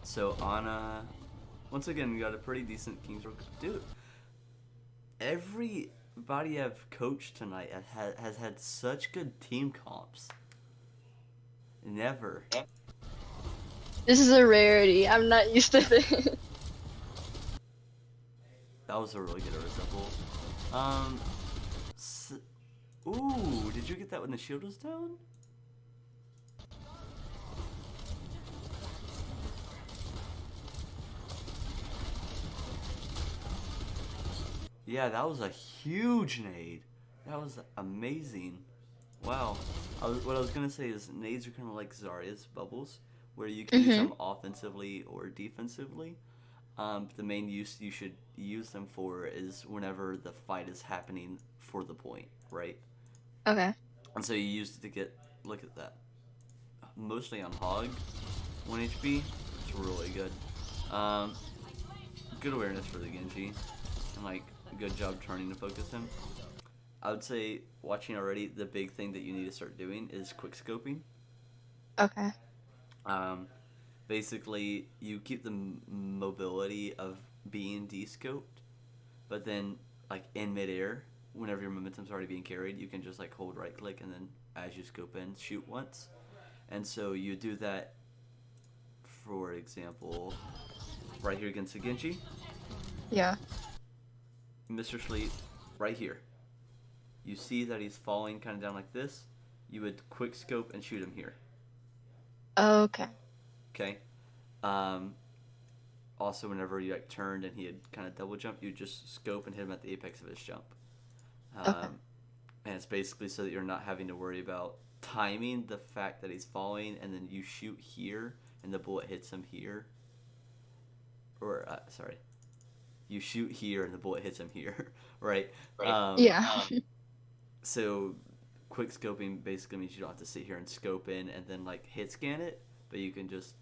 So Ana, once again, we got a pretty decent Kings Row. Dude, everybody I've coached tonight has had such good team comps. Never. This is a rarity. I'm not used to this. That was a really good resemble. Um, ooh, did you get that when the shield was down? Yeah, that was a huge nade. That was amazing. Wow. What I was gonna say is nades are kind of like Zarya's bubbles, where you can use Mm-hmm. them offensively or defensively. The main use you should use them for is whenever the fight is happening for the point, right? Okay. And so you use it to get, look at that, mostly on Hog, 1 HP. It's really good. Um, Good awareness for the Genji, and like good job turning to focus him. I would say watching already, the big thing that you need to start doing is quick scoping. Okay. Um, Basically, you keep the mobility of being de-scoped, but then like in midair, whenever your momentum's already being carried, you can just like hold right click and then as you scope in, shoot once. And so you do that, for example, right here against the Genji, Yeah. Mr. Sleep, right here. You see that he's falling kind of down like this. You would quick scope and shoot him here. Okay. Okay. Um, Also, whenever you like turned and he had kind of double jumped, you just scope and hit him at the apex of his jump. Okay. Um, and it's basically so that you're not having to worry about timing the fact that he's falling, and then you shoot here and the bullet hits him here. Or sorry, you shoot here and the bullet hits him here, right? Yeah. So quick scoping basically means you don't have to sit here and scope in and then like hit scan it, but you can just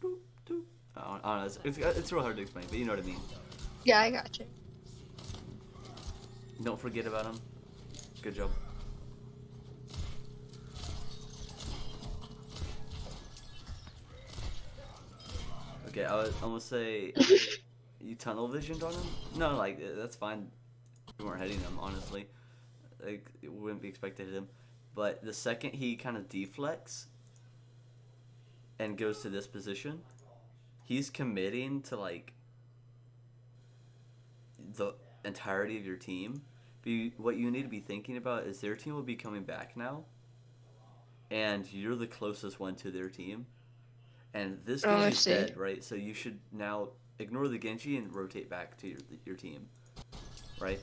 boop, boop. I don't know, it's real hard to explain, but you know what I mean. Yeah, I got you. Don't forget about him. Good job. Okay, I was almost say you tunnel visioned on him. No, like that's fine. We weren't hitting him, honestly. Like it wouldn't be expected to hit him. But the second he kind of deflects and goes to this position, he's committing to like the entirety of your team. But what you need to be thinking about is their team will be coming back now, and you're the closest one to their team. And this Oh, I Genji's see. dead, right? So you should now ignore the Genji and rotate back to your team, right?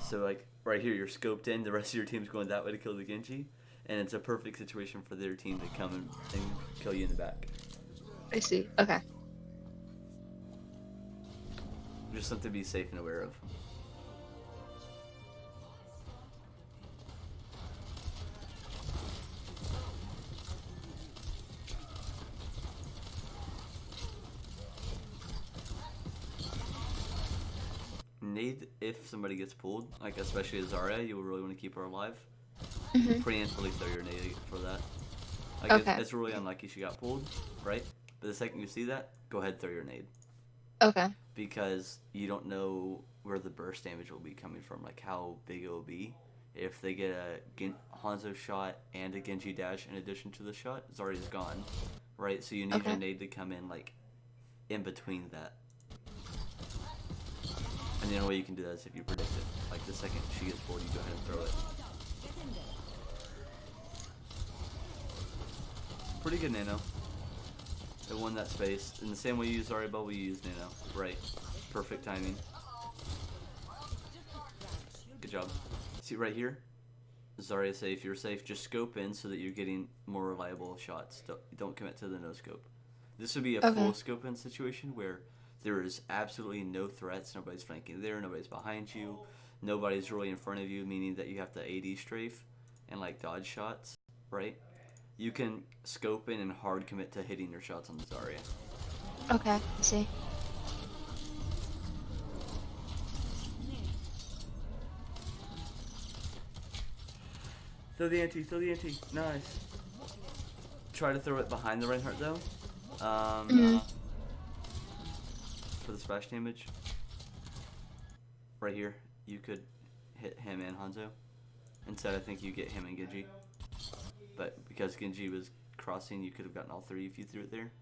So like right here, you're scoped in. The rest of your team's going that way to kill the Genji, and it's a perfect situation for their team to come and kill you in the back. I see. Okay. Just something to be safe and aware of. Nade if somebody gets pulled, like especially Zarya, you will really want to keep her alive. Hmm. Preemptively throw your nade for that. Like Okay. it's really unlucky she got pulled, right? But the second you see that, go ahead and throw your nade. Okay. Because you don't know where the burst damage will be coming from, like how big it will be. If they get a Hanzo shot and a Genji dash in addition to the shot, Zarya's gone, right? So you need your Okay. nade to come in like in between that. And the only way you can do that is if you predict it. Like the second she gets pulled, you go ahead and throw it. Pretty good nano. It won that space. In the same way you use Zarya bubble, you use nano. Right. Perfect timing. Good job. See right here? Zarya safe, you're safe. Just scope in so that you're getting more reliable shots. Don't commit to the no scope. This would be a full Okay. scope in situation where there is absolutely no threats. Nobody's flanking there. Nobody's behind you. Nobody's really in front of you, meaning that you have to AD strafe and like dodge shots, right? You can scope in and hard commit to hitting your shots on the Zarya. Okay. I see. Throw the anti, throw the anti. Nice. Try to throw it behind the Reinhardt though. Mm. For the splash damage, right here, you could hit him and Hanzo. Instead, I think you get him and Genji. But because Genji was crossing, you could have gotten all three if you threw it there.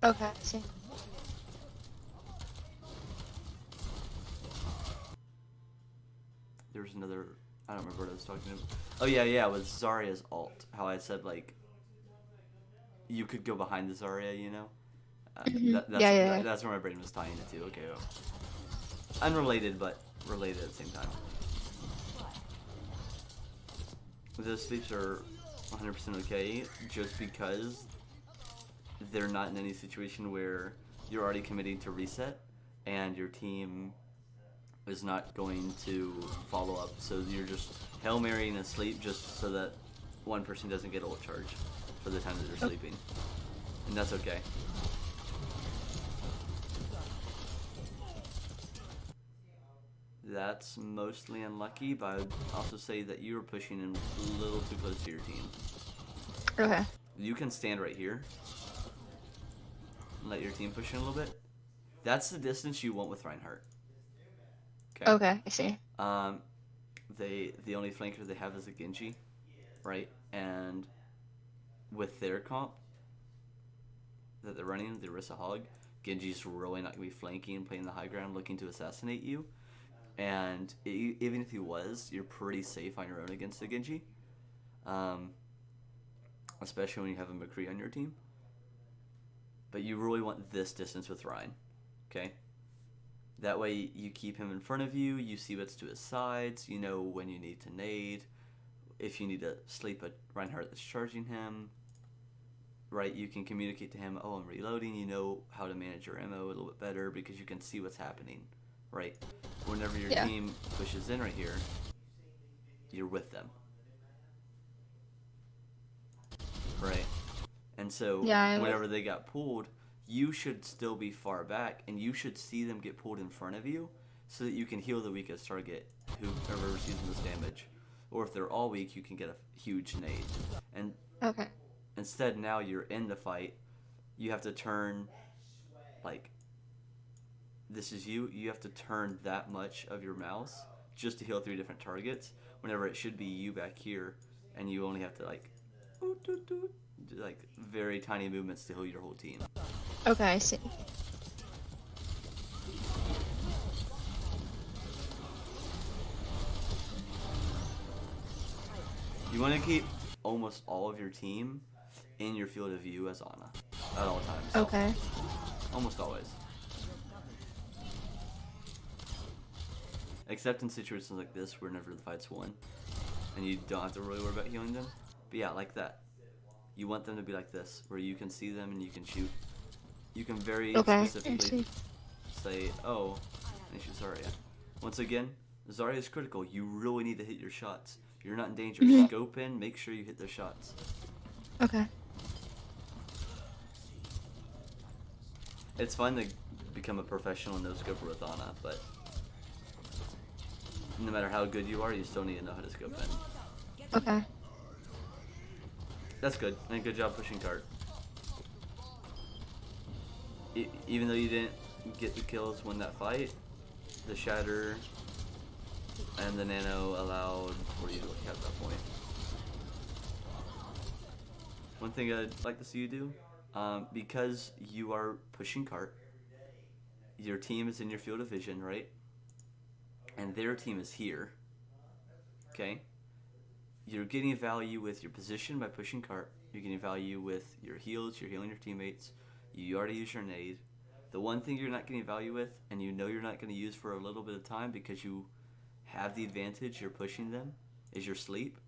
Okay, I see. There was another. I don't remember what I was talking about. Oh yeah, with Zarya's alt. How I said like you could go behind the Zarya, you know. Mm-hmm. Yeah, yeah, yeah. That's where my brain was tying it to. Okay, well. Unrelated but related at the same time. Those sleeps are 100% okay, just because they're not in any situation where you're already committing to reset and your team is not going to follow up. So you're just Hail Marying a sleep just so that one person doesn't get ult charge for the time that they're sleeping. And that's okay. That's mostly unlucky, but I would also say that you were pushing in a little too close to your team. Okay. You can stand right here and let your team push in a little bit. That's the distance you want with Reinhardt. Okay, I see. The only flanker they have is a Genji, right? And with their comp that they're running, the Orisa Hog, Genji's really not gonna be flanking, playing the high ground, looking to assassinate you. And even if he was, you're pretty safe on your own against the Genji. Especially when you have a McCree on your team. But you really want this distance with Ryan, okay? That way you keep him in front of you, you see what's to his sides, you know when you need to nade, if you need to sleep a Reinhardt that's charging him, right? You can communicate to him, oh, I'm reloading, you know how to manage your ammo a little bit better because you can see what's happening, right? Whenever your team pushes in right here, you're with them. Right? And so whenever they got pulled, you should still be far back and you should see them get pulled in front of you so that you can heal the weakest target whoever receives the most damage. Or if they're all weak, you can get a huge nade. And instead now you're in the fight, you have to turn like this is you have to turn that much of your mouse just to heal 3 different targets whenever it should be you back here and you only have to like like very tiny movements to heal your whole team. Okay, I see. You want to keep almost all of your team in your field of view as Ana at all times. Okay. Almost always. Except in situations like this whenever the fight's won and you don't have to really worry about healing them. But yeah, like that. You want them to be like this, where you can see them and you can shoot. You can very specifically say, oh, I shoot Zarya. Once again, Zarya is critical. You really need to hit your shots. You're not in danger. Scope in, make sure you hit those shots. Okay. It's fun to become a professional no-scoper with Ana, but no matter how good you are, you still need to know how to scope in. Okay. That's good, and good job pushing cart. Even though you didn't get the kills win that fight, the shatter and the nano allowed for you to have that point. One thing I'd like to see you do, because you are pushing cart, your team is in your field of vision, right? And their team is here, okay? You're getting value with your position by pushing cart. You're getting value with your heals, you're healing your teammates. You already use your nade. The one thing you're not getting value with, and you know you're not going to use for a little bit of time because you have the advantage, you're pushing them, is your sleep.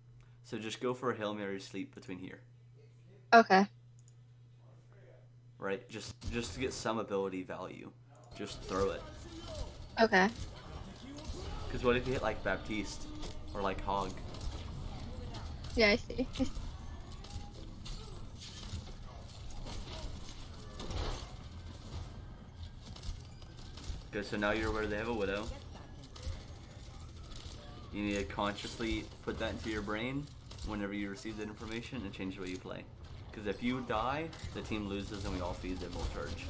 So just go for a Hail Mary sleep between here. Okay. Right? Just to get some ability value. Just throw it. Okay. Because what if you hit like Baptiste or like Hog? Yeah, I see. Okay, so now you're aware they have a Widow. You need to consciously put that into your brain whenever you receive that information and change the way you play. Because if you die, the team loses and we all feed them, we'll charge.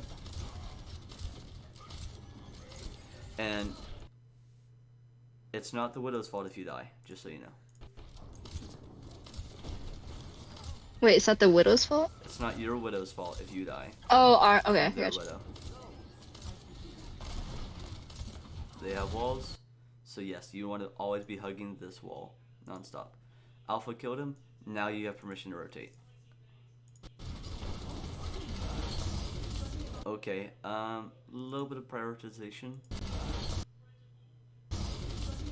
And it's not the Widow's fault if you die, just so you know. Wait, is that the Widow's fault? It's not your Widow's fault if you die. Oh, okay, Their gotcha. Widow. They have walls, so yes, you want to always be hugging this wall nonstop. Alpha killed him, now you have permission to rotate. Okay, little bit of prioritization.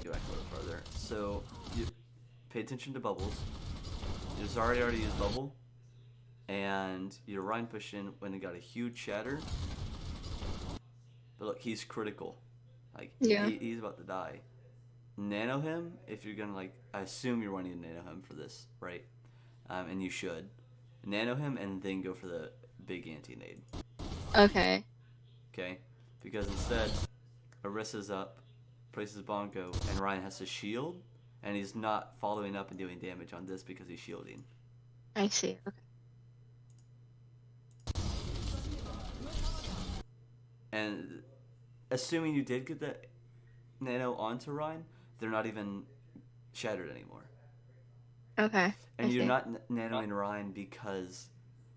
Go back a little further. So, you pay attention to bubbles. You just already used bubble, and your Ryan pushed in when he got a huge shatter. But look, he's critical. Like, Yeah. he's about to die. Nano him if you're gonna, like, I assume you're wanting to nano him for this, right? And you should. Nano him and then go for the big anti-nade. Okay. Okay? Because instead, Arissa's up, places Bongo, and Ryan has to shield, and he's not following up and doing damage on this because he's shielding. I see. Okay. And assuming you did get the nano onto Ryan, they're not even shattered anymore. Okay. And I you're see. not nanoing Ryan because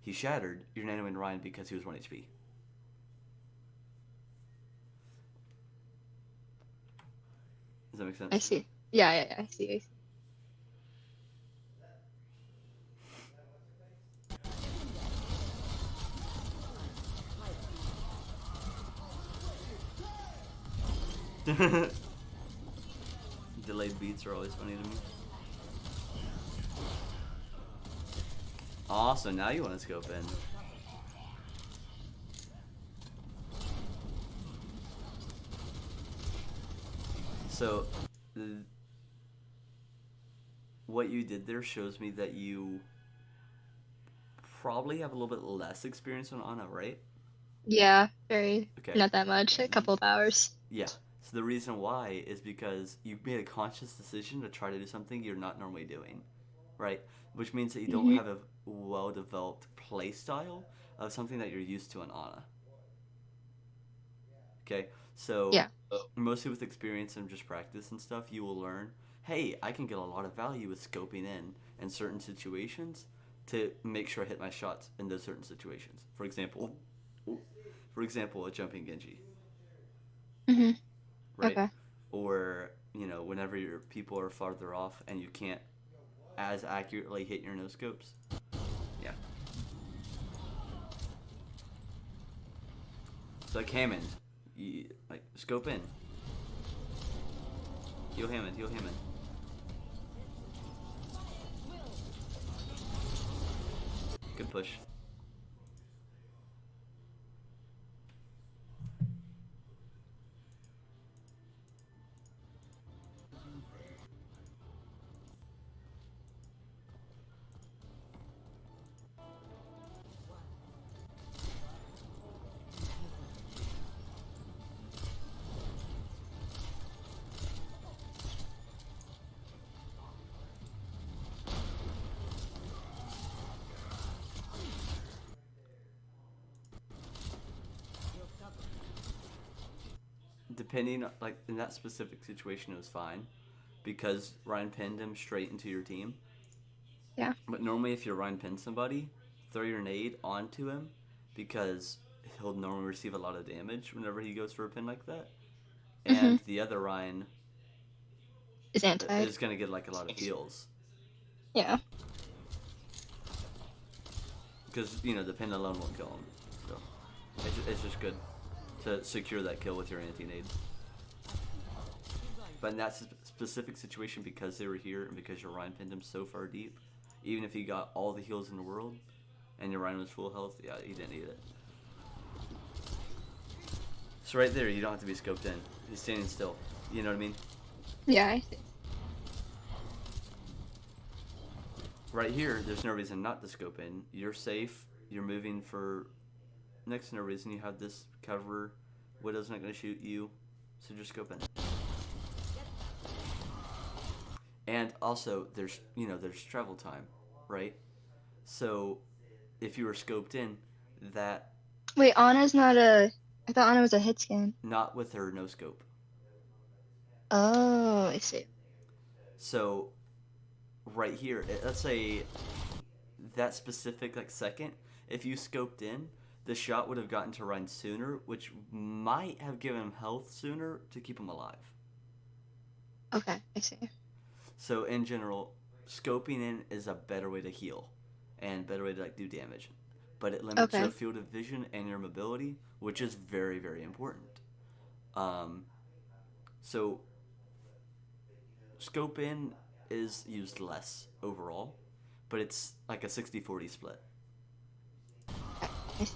he shattered. You're nanoing Ryan because he was 1 HP. Does that make sense? I see. Yeah, I see. Delayed beats are always funny to me. Awesome, now you want to scope in. So, what you did there shows me that you probably have a little bit less experience on Ana, right? Yeah, very. Okay. Not that much. A couple of hours. Yeah. So the reason why is because you made a conscious decision to try to do something you're not normally doing, right? Which means that you don't have a well-developed play style of something that you're used to in Ana. Okay? So Yeah. mostly with experience and just practice and stuff, you will learn, hey, I can get a lot of value with scoping in certain situations to make sure I hit my shots in those certain situations. For example, a jumping Genji, Mhm. right? Okay. Or, whenever your people are farther off and you can't as accurately hit your no scopes. Yeah. So like Hammond, scope in. Heal Hammond. Good push. Depending, like, in that specific situation, it was fine because Ryan pinned him straight into your team. Yeah. But normally, if you Ryan pin somebody, throw your nade onto him because he'll normally receive a lot of damage whenever he goes for a pin like that. And Mhm. the other Ryan Is anti. is going to get, like, a lot of heals. Yeah. Because, the pin alone won't kill him. So, it's just good to secure that kill with your anti-nade. But in that specific situation, because they were here and because your Ryan pinned him so far deep, even if he got all the heals in the world and your Ryan was full health, yeah, he didn't need it. So right there, you don't have to be scoped in. He's standing still. You know what I mean? Yeah, I see. Right here, there's no reason not to scope in. You're safe. You're moving for next to no reason. You have this cover. Widow's not going to shoot you. So just scope in. And also, there's travel time, right? So if you were scoped in, that Wait, Anna's not a. I thought Anna was a hit scan. not with her no scope. Oh, I see. So right here, let's say that specific like second, if you scoped in, the shot would have gotten to Ryan sooner, which might have given him health sooner to keep him alive. Okay, I see. So in general, scoping in is a better way to heal and better way to like do damage, but it limits your Okay. field of vision and your mobility, which is very very important. Um, so scope in is used less overall, but it's like a 60-40 split. Okay, I see.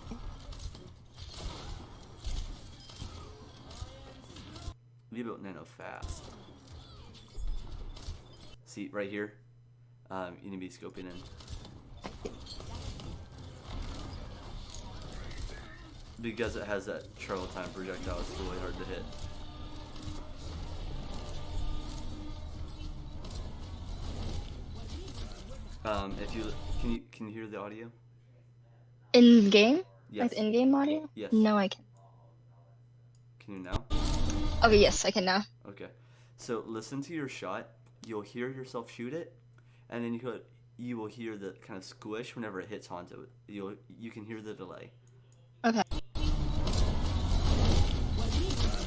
You built nano fast. See right here, you need to be scoping in because it has that travel time projectile. It's really hard to hit. If you can you hear the audio? In game? Like Yes. in game audio? Yes. No, I can. Can you now? Okay, yes, I can now. Okay. So listen to your shot. You'll hear yourself shoot it, and then you will hear the kind of squish whenever it hits onto it. You can hear the delay, Okay.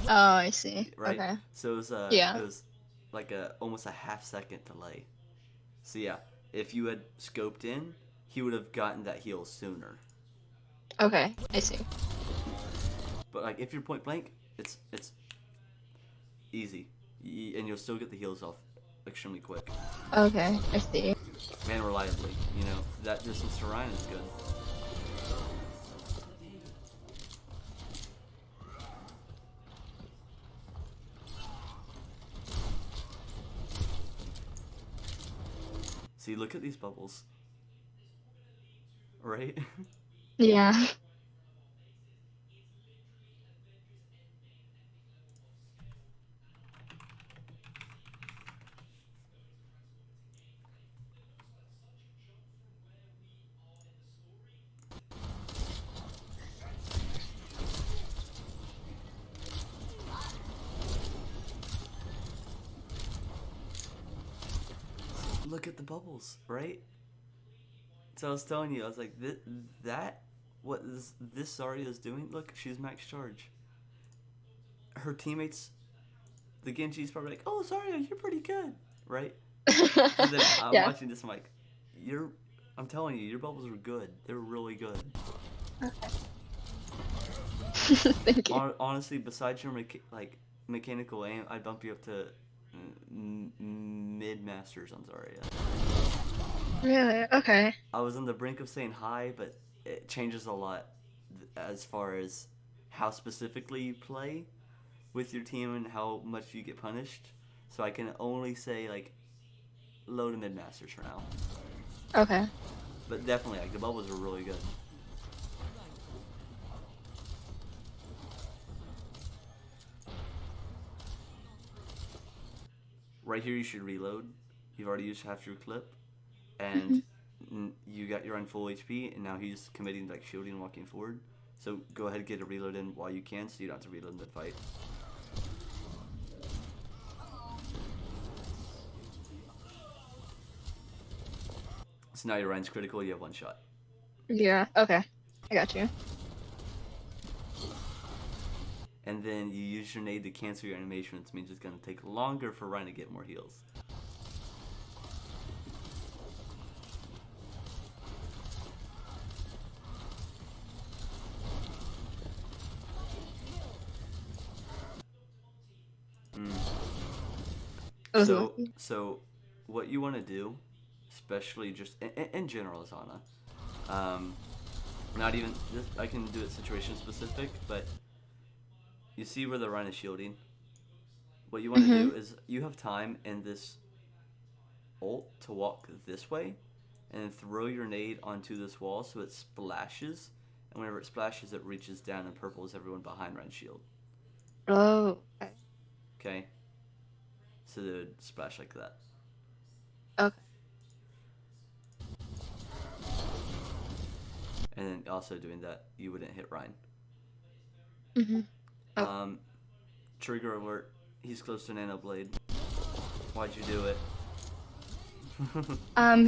Oh, I see. right? Okay. So Yeah. it was like a almost a half-second delay. So yeah, if you had scoped in, he would have gotten that heal sooner. Okay, I see. But like if you're point blank, it's easy, and you'll still get the heals off extremely quick Okay, I see. and reliably. You know that distance to Ryan is good. See, look at these bubbles, right? Yeah. Look at the bubbles, right? So I was telling you, I was like, that what this Zarya is doing? Look, she's max charge. Her teammates, the Genji's probably like, oh Zarya, you're pretty good, right? But then I'm Yeah. watching this, I'm like, you're, I'm telling you, your bubbles are good. They're really good. Thank you. Honestly, besides your mechanical aim, I'd bump you up to mid masters on Zarya. Really? Okay. I was on the brink of saying high, but it changes a lot as far as how specifically you play with your team and how much you get punished. So I can only say like low to mid masters for now. Okay. But definitely, like the bubbles are really good. Right here, you should reload. You've already used half your clip, and Mhm. you got your on full HP, and now he's committing like shielding and walking forward. So go ahead and get a reload in while you can, so you don't have to reload mid fight. So now your Ryan's critical. You have one shot, Yeah. Okay. I got you. and then you use your nade to cancel your animation, which means it's gonna take longer for Ryan to get more heals. Mm. I was So, lucky. so what you want to do, especially just in general, Asana, not even this, I can do it situation specific, but you see where the Rhine is shielding. What you want to Mhm. do is you have time in this ult to walk this way, and then throw your nade onto this wall so it splashes, and whenever it splashes, it reaches down and purples everyone behind Rhine's shield. Oh. Okay. Okay, so they would splash like that. Okay. and then also doing that, you wouldn't hit Ryan. Mm-hmm. Oh. Um, Trigger alert. He's close to Nano Blade. Why'd you do it?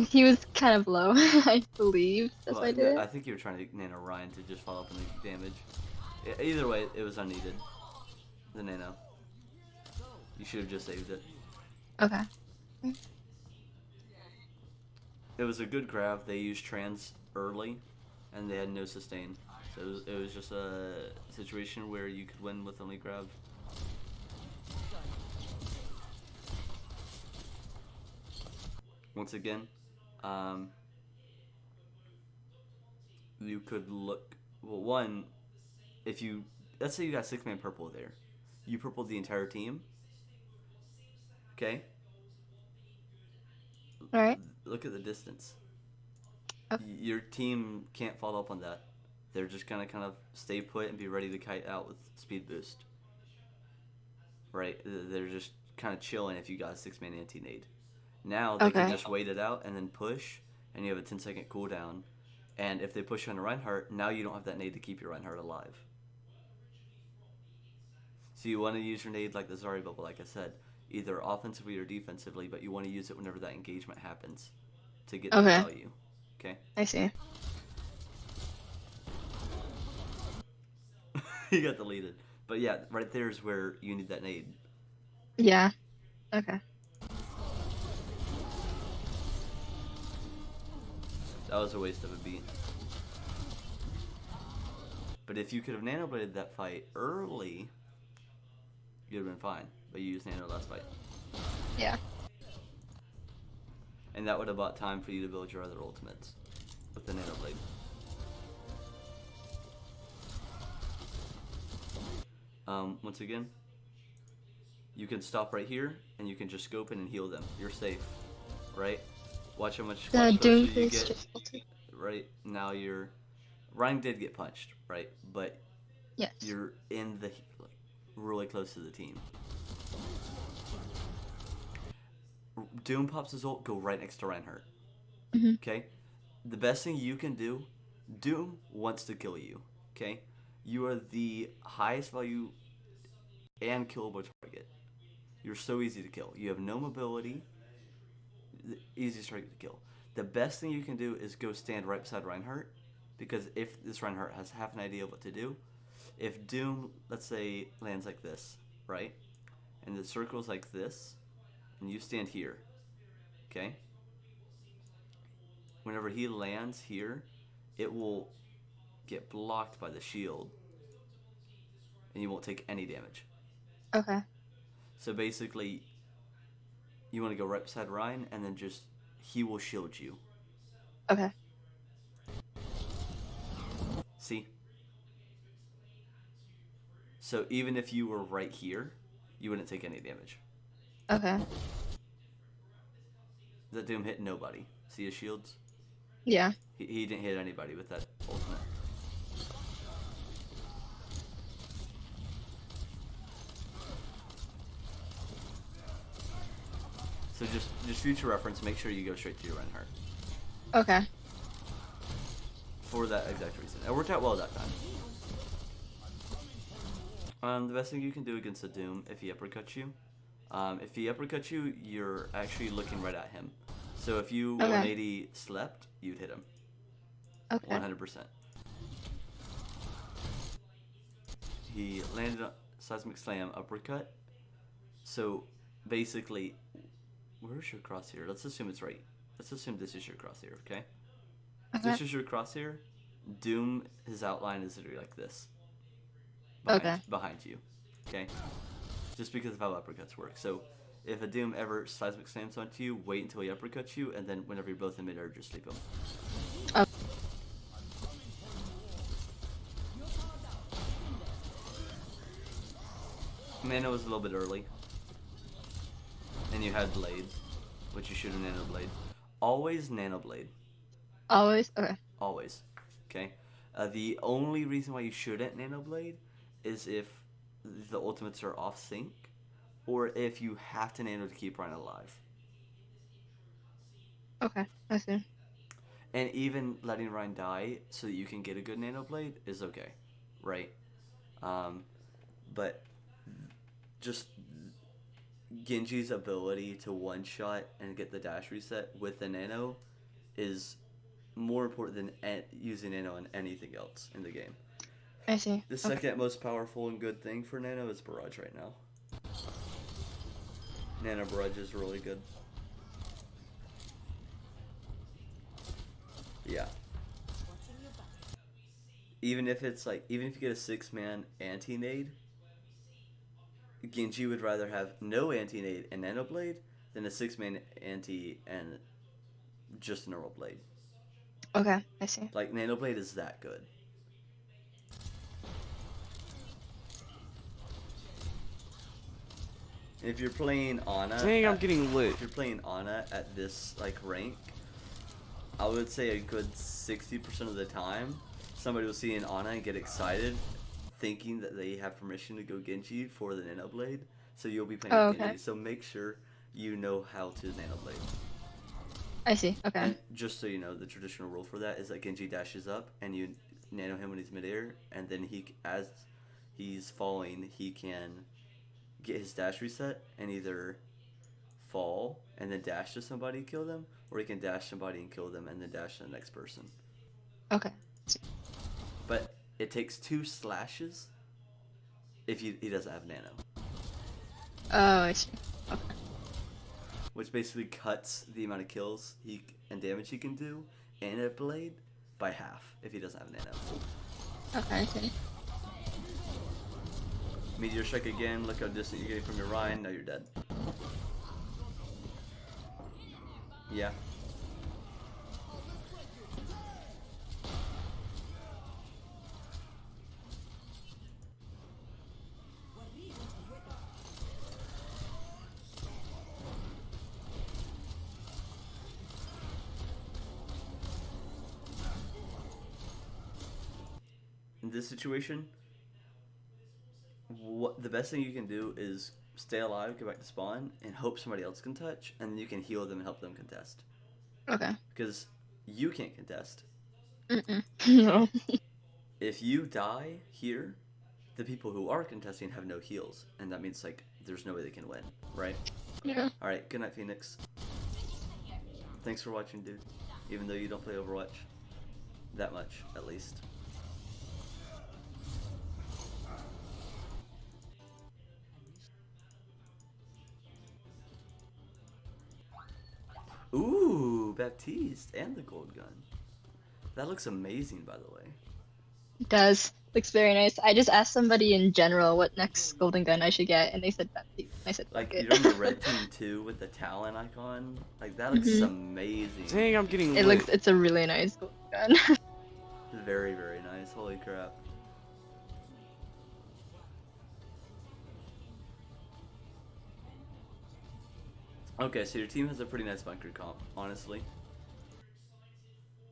He was kind of low, I believe. That's Well, why I no, did I it. think you were trying to Nano Ryan to just follow up on the damage. Either way, it was unneeded. The Nano. You should have just saved it. Okay. It was a good grab. They used trans early, and they had no sustain. So it was just a situation where you could win with only grab. Once again, um, you could look. Well, one, if you let's say you got 6-man purple there, you purpled the entire team. Okay, All right. look at the distance. Okay. Your team can't follow up on that. They're just gonna kind of stay put and be ready to kite out with speed boost. Right? They're just kind of chilling if you got a 6-man anti nade. Now they can Okay. just wait it out and then push, and you have a 10-second cooldown. And if they push on a Reinhardt, now you don't have that nade to keep your Reinhardt alive. So you want to use your nade like the Zarya bubble, like I said, either offensively or defensively, but you want to use it whenever that engagement happens to get that Okay. value. Okay? I see. He got deleted. But yeah, right there is where you need that nade. Yeah. Okay. That was a waste of a beat. But if you could have nanobladed that fight early, you'd have been fine. But you used nano last fight. Yeah. And that would have bought time for you to build your other ultimates with the nanoblade. Once again, you can stop right here and you can just scope in and heal them. You're safe, right? Watch how much The pressure Doom you face get. just ulted. Right now, you're Ryan did get punched, right? But Yes. you're in the like, really close to the team. Doom pops his ult, go right next to Reinhardt. Mm-hmm. Okay, the best thing you can do. Doom wants to kill you. Okay, you are the highest value and killable target. You're so easy to kill. You have no mobility. The easiest target to kill. The best thing you can do is go stand right beside Reinhardt, because if this Reinhardt has half an idea of what to do, if Doom, let's say, lands like this, right, and the circle's like this, and you stand here, okay, whenever he lands here, it will get blocked by the shield, and you won't take any damage. Okay. So basically, you want to go right beside Ryan, and then just he will shield you. Okay. See? So even if you were right here, you wouldn't take any damage. Okay. That Doom hit nobody. See his shields? Yeah. He didn't hit anybody with that ultimate. So just future reference, make sure you go straight to your Reinhardt. Okay. For that exact reason. It worked out well that time. The best thing you can do against the Doom, if he uppercuts you, if he uppercuts you, you're actually looking right at him. So if you Okay. 180 slept, you'd hit him. Okay. 100%. He landed a seismic slam uppercut. So basically, where's your crosshair? Let's assume it's right. Let's assume this is your crosshair, okay? If Okay. this is your crosshair, Doom, his outline is literally like this. Okay. Behind you. Okay? Just because of how uppercuts work. So if a Doom ever seismic slams onto you, wait until he uppercuts you, and then whenever you're both in midair, just sleep him. Okay. Nano was a little bit early. And you had Blade, which you should have Nano Blade. Always Nano Blade. Always. Okay. Always. Okay? The only reason why you shouldn't Nano Blade is if the ultimates are off sync, or if you have to nano to keep Ryan alive. Okay. I see. And even letting Ryan die so that you can get a good Nano Blade is okay, right? Um, but just Genji's ability to one shot and get the dash reset with the Nano is more important than using Nano on anything else in the game. I see. The Okay. second most powerful and good thing for Nano is Barrage right now. Nano Barrage is really good. Yeah. Even if it's like, even if you get a 6-man anti-nade, Genji would rather have no anti-nade and Nano Blade than a 6-man anti and just a normal blade. Okay, I see. Like, Nano Blade is that good. If you're playing Ana, Dang, I'm getting lit. If you're playing Ana at this like rank, I would say a good 60% of the time, somebody will see an Ana and get excited, thinking that they have permission to go Genji for the Nano Blade. So you'll be playing Oh, with okay. Genji. So make sure you know how to Nano Blade. I see. Okay. And just so you know, the traditional rule for that is that Genji dashes up and you nano him when he's midair, and then as he's falling, he can get his dash reset and either fall and then dash to somebody and kill them, or he can dash somebody and kill them and then dash to the next person. Okay. But it takes 2 slashes if he doesn't have nano, Oh, I see. Okay. which basically cuts the amount of kills and damage he can do in a blade by half if he doesn't have nano. Okay, I see. Meteor strike again. Look how distant you're getting from your Ryan. Now you're dead. Yeah. In this situation, what the best thing you can do is stay alive, go back to spawn, and hope somebody else can touch, and then you can heal them and help them contest. Okay. Because you can't contest. Mm-mm. No. If you die here, the people who are contesting have no heals, and that means like there's no way they can win, right? Yeah. All right. Good night, Phoenix. Thanks for watching, dude. Even though you don't play Overwatch that much, at least. Ooh, Baptiste and the gold gun. That looks amazing, by the way. It does. Looks very nice. I just asked somebody in general what next golden gun I should get, and they said Baptiste. I said fuck Like, it. you're on the red team too with the Talon icon. Like, that looks Mhm. amazing. Dang, I'm getting It lit. it's a really nice golden gun. Very, very nice. Holy crap. Okay, so your team has a pretty nice bunker comp, honestly.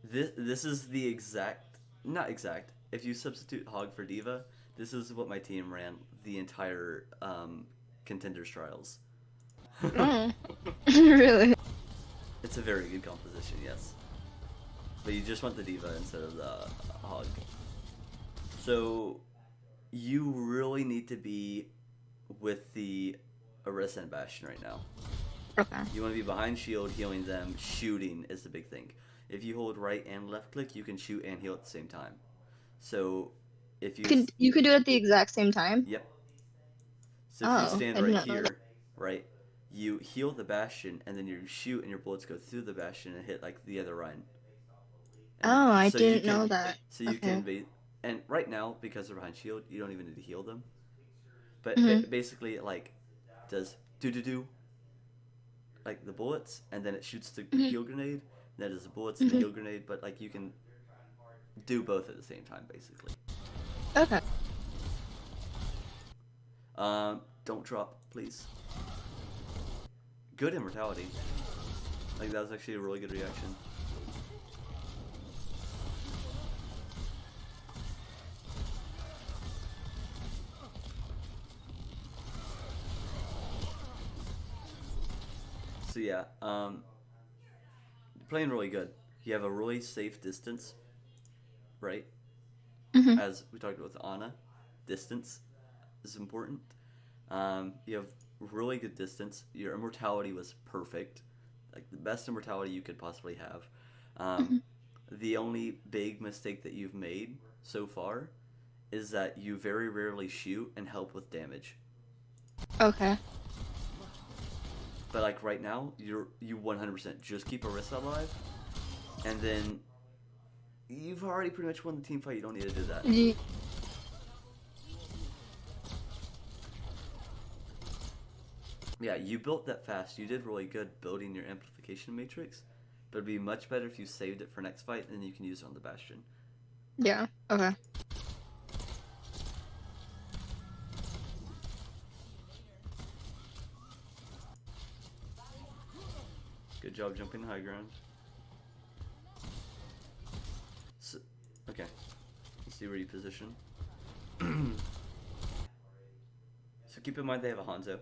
This is the exact, not exact. If you substitute Hog for Diva, this is what my team ran the entire Contenders trials. Oh, really? It's a very good composition, yes. But you just want the Diva instead of the Hog. So you really need to be with the Orisa and Bastion right now. Okay. You want to be behind shield, healing them. Shooting is the big thing. If you hold right and left click, you can shoot and heal at the same time. So if You could do it at the exact same time? Yep. So if you Oh, stand I did right not know that. here, right, you heal the Bastion and then you shoot and your bullets go through the Bastion and hit like the other run. And Oh, I so you didn't can know that. so you Okay. can be and right now because they're behind shield, you don't even need to heal them. But Hmm. basically it like does do like the bullets and then it shoots the Hmm. heal grenade. Then it does the bullets and the Hmm. heal grenade, but like you can do both at the same time basically. Okay. Don't drop, please. Good immortality. Like that was actually a really good reaction. So yeah, playing really good. You have a really safe distance, right? Mhm. As we talked about with Ana, distance is important. You have really good distance. Your immortality was perfect, like the best immortality you could possibly have. Um, Mhm. the only big mistake that you've made so far is that you very rarely shoot and help with damage. Okay. But like right now, you 100% just keep Orisa alive, and then you've already pretty much won the team fight. You don't need to do that. Ye- Yeah, you built that fast. You did really good building your amplification matrix, but it'd be much better if you saved it for next fight, and then you can use it on the Bastion. Yeah. Okay. Good job jumping the high ground. So, okay, let's see where you position. So keep in mind they have a Hanzo.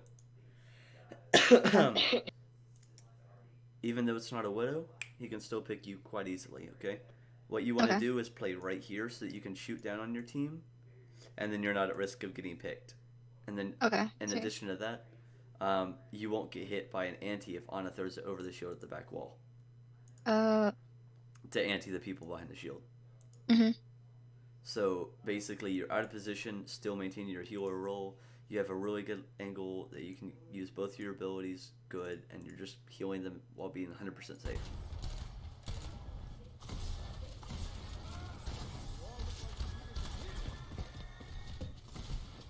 Okay. Even though it's not a Widow, he can still pick you quite easily, okay? What you want to Okay. do is play right here so that you can shoot down on your team, and then you're not at risk of getting picked. And then, Okay. in See. addition to that, you won't get hit by an anti if Ana throws it over the shield at the back wall Uh. to anti the people behind the shield. Mhm. So basically, you're out of position, still maintaining your healer role. You have a really good angle that you can use both your abilities good, and you're just healing them while being 100% safe.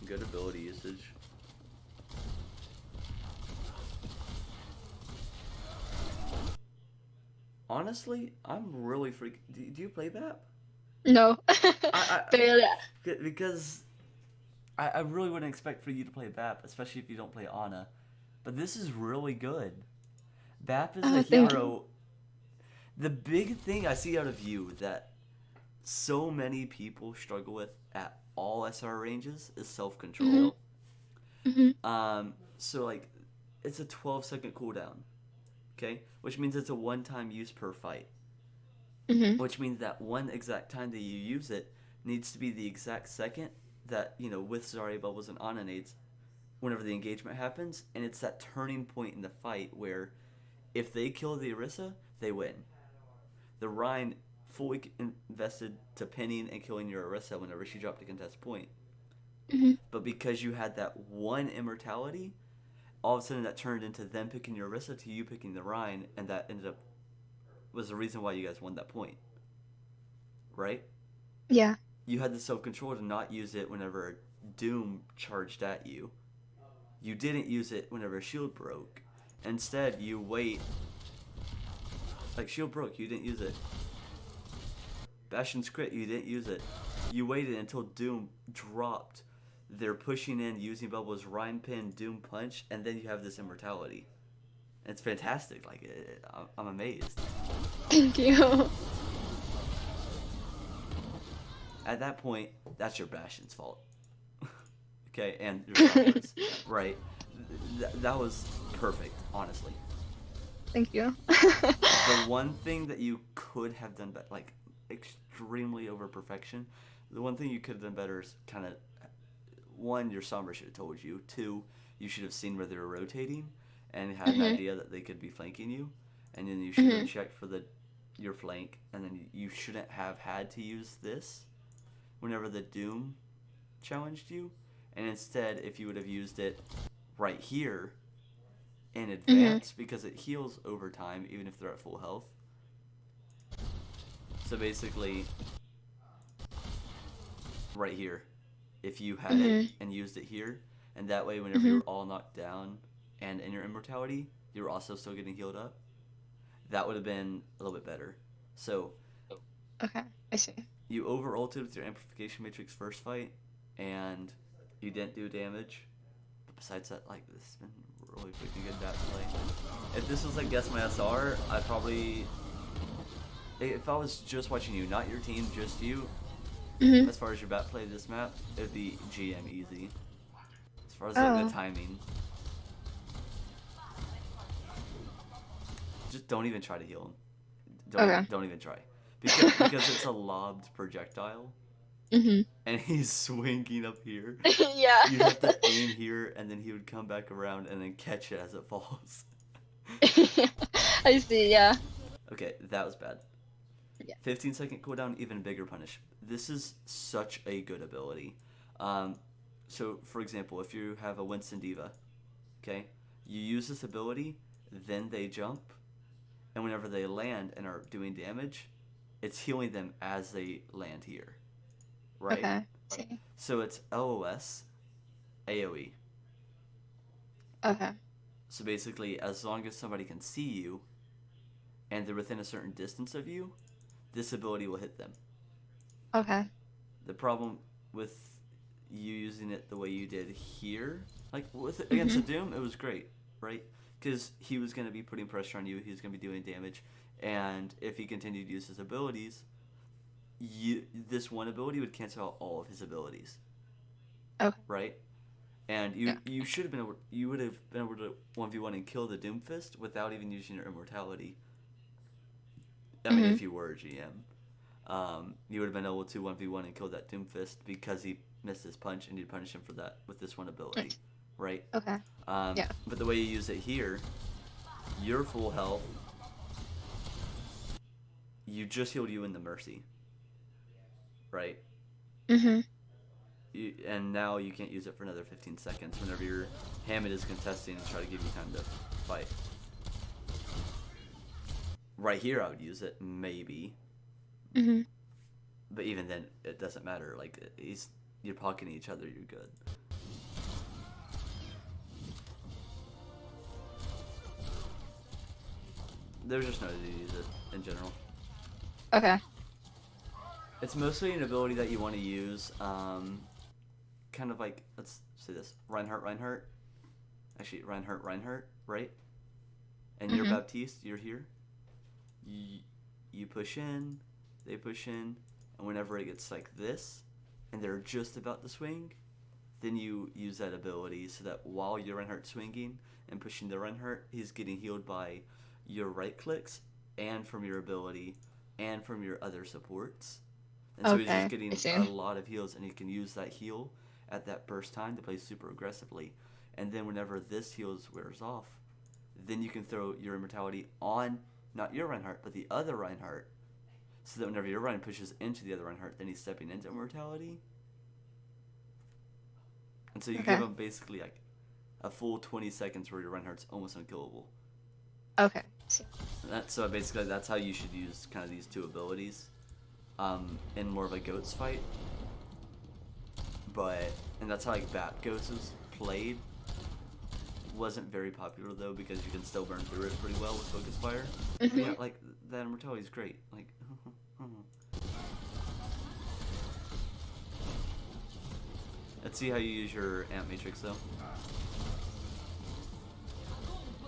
Good ability usage. Honestly, I'm really freak. Do you play BAP? No. I Barely. because I really wouldn't expect for you to play BAP, especially if you don't play Ana. But this is really good. BAP is a Thank you. hero. The big thing I see out of you that so many people struggle with at all SR ranges is self control. Mhm. Mhm. So like, it's a 12-second cooldown, okay, which means it's a one-time use per fight. Mhm. Which means that one exact time that you use it needs to be the exact second that with Zarya bubbles and Ana nades whenever the engagement happens, and it's that turning point in the fight where if they kill the Orisa, they win. The Rhine fully invested to pinning and killing your Orisa whenever she dropped a contest point. Mhm. But because you had that one immortality, all of a sudden that turned into them picking your Orisa to you picking the Rhine, and that ended up was the reason why you guys won that point, right? Yeah. You had the self control to not use it whenever Doom charged at you. You didn't use it whenever Shield broke. Instead, you wait. Like Shield broke, you didn't use it. Bastion's crit, you didn't use it. You waited until Doom dropped. They're pushing in, using Bubbles, Rhine Pin, Doom Punch, and then you have this immortality. It's fantastic. Like, I'm amazed. Thank you. At that point, that's your Bastion's fault. Okay, and your Sombra's, right? That was perfect, honestly. Thank you. The one thing that you could have done better, like extremely over perfection, the one thing you could have done better is kind of one, your Sombra should have told you. Two, you should have seen where they were rotating and had an Mhm. idea that they could be flanking you, and then you should have Mhm. checked for your flank, and then you shouldn't have had to use this whenever the Doom challenged you, and instead, if you would have used it right here in Mhm. advance, because it heals over time, even if they're at full health. So basically, right here, if you had it Mhm. and used it here, and that way, whenever Mhm. you're all knocked down and in your immortality, you're also still getting healed up. That would have been a little bit better. So Okay. I see. you over ulted with your amplification matrix first fight, and you didn't do damage. But besides that, like this has been really freaking good bat play. If this was like Guess My SR, I probably if I was just watching you, not your team, just you, Mhm. as far as your bat play this map, it'd be GM easy. As far as like the Oh. timing, just don't even try to heal him. Okay. don't even try, because it's a lobbed projectile, Mhm. and he's swinging up here. Yeah. You'd have to aim here, and then he would come back around and then catch it as it falls. I see. Yeah. Okay, that was bad. Yeah. 15-second cooldown, even bigger punish. This is such a good ability. Um, so, for example, if you have a Winston Diva, okay, you use this ability, then they jump, and whenever they land and are doing damage, it's healing them as they land here, right? Okay. See. So it's LOS, AoE. Okay. So basically, as long as somebody can see you and they're within a certain distance of you, this ability will hit them. Okay. The problem with you using it the way you did here, like with against the Mhm. Doom, it was great, right? Because he was going to be putting pressure on you, he was going to be doing damage, and if he continued to use his abilities, this one ability would cancel out all of his abilities, Okay. right? And Yeah. you would have been able to 1v1 and kill the Doomfist without even using your immortality. I mean, Mhm. if you were a GM, you would have been able to 1v1 and kill that Doomfist because he missed his punch, and you'd punish him for that with this one ability, Nice. right? Okay. Yeah. But the way you use it here, your full health, you just healed you in the Mercy, right? Mhm. And now you can't use it for another 15 seconds whenever your Hammond is contesting and try to give you time to fight. Right here, I would use it, maybe. Mhm. But even then, it doesn't matter. Like, you're pocketing each other, you're good. There's just no way to use it in general. Okay. It's mostly an ability that you want to use, kind of like, let's say this, Reinhardt. Actually, Reinhardt, right? And you're Mhm. Baptiste, you're here. You push in, they push in, and whenever it gets like this, and they're just about to swing, then you use that ability so that while you're Reinhardt swinging and pushing the Reinhardt, he's getting healed by your right clicks and from your ability and from your other supports. And so he's just Okay. I getting a see. lot of heals, and he can use that heal at that burst time to play super aggressively. And then whenever this heals wears off, then you can throw your immortality on not your Reinhardt, but the other Reinhardt, so that whenever your Reinhardt pushes into the other Reinhardt, then he's stepping into immortality. And so you give Okay. him basically like a full 20 seconds where your Reinhardt's almost unkillable. Okay. See. So basically, that's how you should use kind of these two abilities in more of a goats fight. And that's how like Bat Goats is played. Wasn't very popular though because you can still burn through it pretty well with Focus Fire. But yeah, Mhm. like that immortality is great. Like, let's see how you use your Amp Matrix though.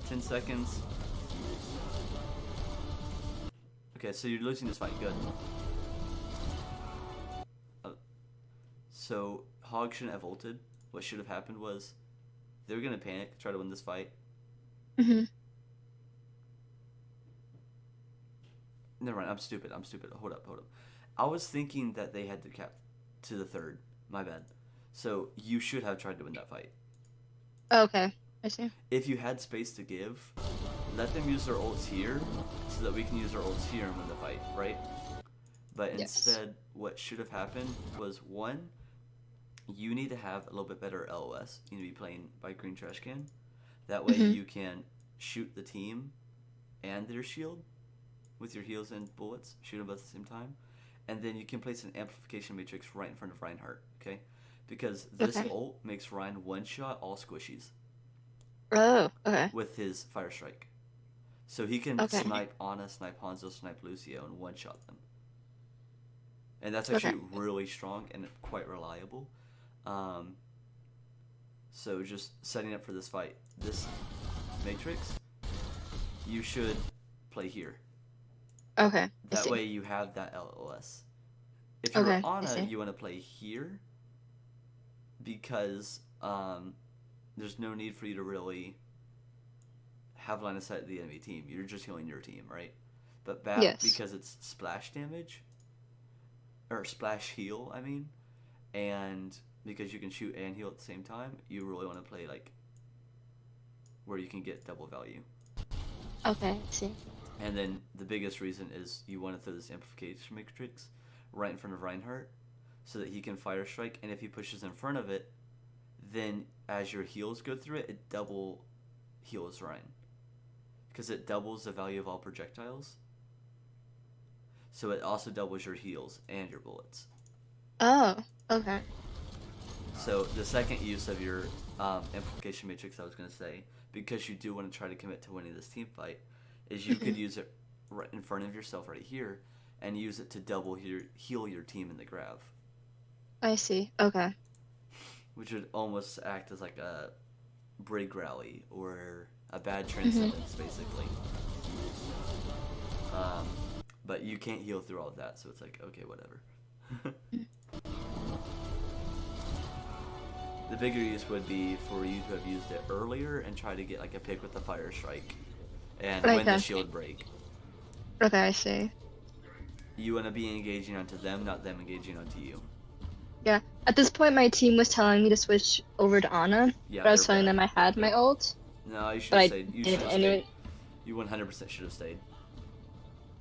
10 seconds. Okay, so you're losing this fight. Good. Uh, so Hog shouldn't have ulted. What should have happened was they were gonna panic, try to win this fight. Mhm. Never mind. I'm stupid. Hold up. I was thinking that they had to cap to the third. My bad. So you should have tried to win that fight. Okay. I see. If you had space to give, let them use their ults here, so that we can use our ults here and win the fight, right? But Yes. instead, what should have happened was one, you need to have a little bit better LOS. You need to be playing by green trash can. That way Mhm. you can shoot the team and their shield with your heals and bullets, shoot them both at the same time, and then you can place an amplification matrix right in front of Reinhardt, okay? Because this Okay. ult makes Ryan one shot all squishies Oh. Okay. with his fire strike. So he can Okay. snipe Ana, snipe Hanzo, snipe Lucio, and one shot them. And that's Okay. actually really strong and quite reliable. Um, so just setting up for this fight, this matrix, you should play here. Okay. I That see. way you have that LOS. If you're Okay. I Ana, see. you want to play here because there's no need for you to really have line of sight of the enemy team. You're just healing your team, right? But Bap, Yes. because it's splash damage, or splash heal, I mean, and because you can shoot and heal at the same time, you really want to play like where you can get double value. Okay, I see. And then the biggest reason is you want to throw this amplification matrix right in front of Reinhardt so that he can fire strike, and if he pushes in front of it, then as your heals go through it, it double heals Ryan. Because it doubles the value of all projectiles. So it also doubles your heals and your bullets. Oh, okay. So the second use of your amplification matrix, I was going to say, because you do want to try to commit to winning this team fight, is you Hmm. could use it right in front of yourself right here and use it to double heal your team in the grav, I see. Okay. which would almost act as like a brig rally or a bad Hmm. transcendence, basically. Um, but you can't heal through all of that, so it's like, okay, whatever. The bigger use would be for you to have used it earlier and try to get like a pick with the fire strike and win the Okay. shield break. Okay, I see. You want to be engaging onto them, not them engaging onto you. Yeah. At this point, my team was telling me to switch over to Ana, Yeah, but I they're was telling bad. them I had my ult, No, you should but have I stayed. You should did have stayed. anyway. You 100% should have stayed.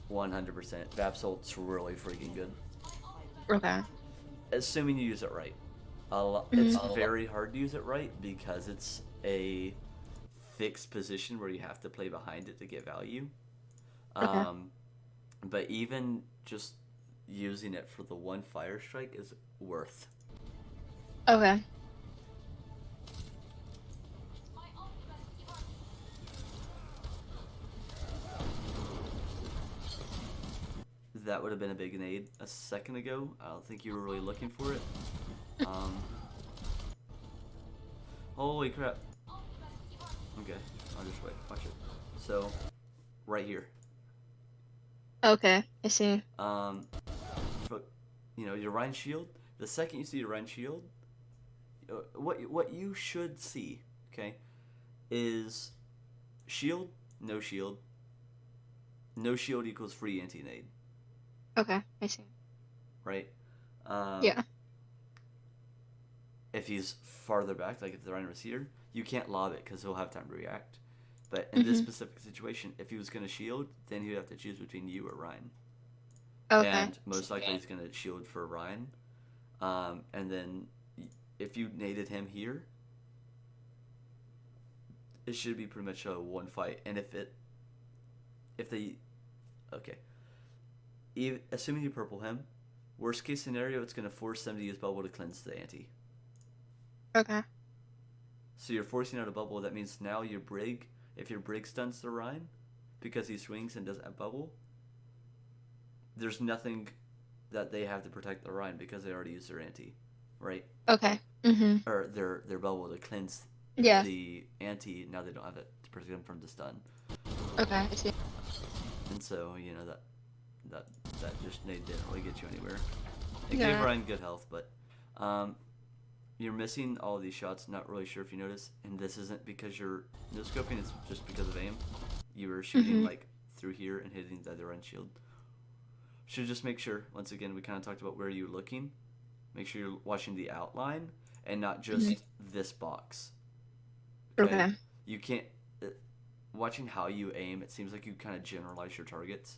100%. Vap's ult's really freaking good. Okay. Assuming you use it right. It's Hmm. very hard to use it right because it's a fixed position where you have to play behind it to get value. Okay. Um, but even just using it for the one fire strike is worth. Okay. That would have been a big nade a second ago. I don't think you were really looking for it. Um, holy crap. Okay, I'll just wait. Watch it. So, right here. Okay. I see. Um, for, your Rhine shield. The second you see your Rhine shield, what you should see, okay, is shield, no shield. No shield equals free anti-nade, Okay. I see. right? Um, Yeah. if he's farther back, like if they're on a receiver, you can't lob it because he'll have time to react. But in this Hmm. specific situation, if he was going to shield, then he'd have to choose between you or Ryan. Okay. And most likely he's going to shield for Ryan. And then if you naded him here, it should be pretty much a one fight. And if they, okay, assuming you purple him, worst case scenario, it's going to force them to use bubble to cleanse the anti. Okay. So you're forcing out a bubble. That means now your brig, if your brig stuns the Rhine, because he swings and doesn't have bubble, there's nothing that they have to protect the Rhine because they already used their anti, right? Okay. Hmm. Or their bubble to cleanse Yeah. the anti. Now they don't have it to protect them from the stun, Okay. I see. and so that that just didn't really get you anywhere. It gave Yeah. Ryan good health, but um, you're missing all of these shots. Not really sure if you notice, and this isn't because you're no scoping. It's just because of aim. You were shooting Hmm. like through here and hitting the other end shield. Should just make sure. Once again, we kind of talked about where you're looking. Make sure you're watching the outline and not Hmm. just this box. Okay, Okay. you can't. Uh, Watching how you aim, it seems like you kind of generalize your targets.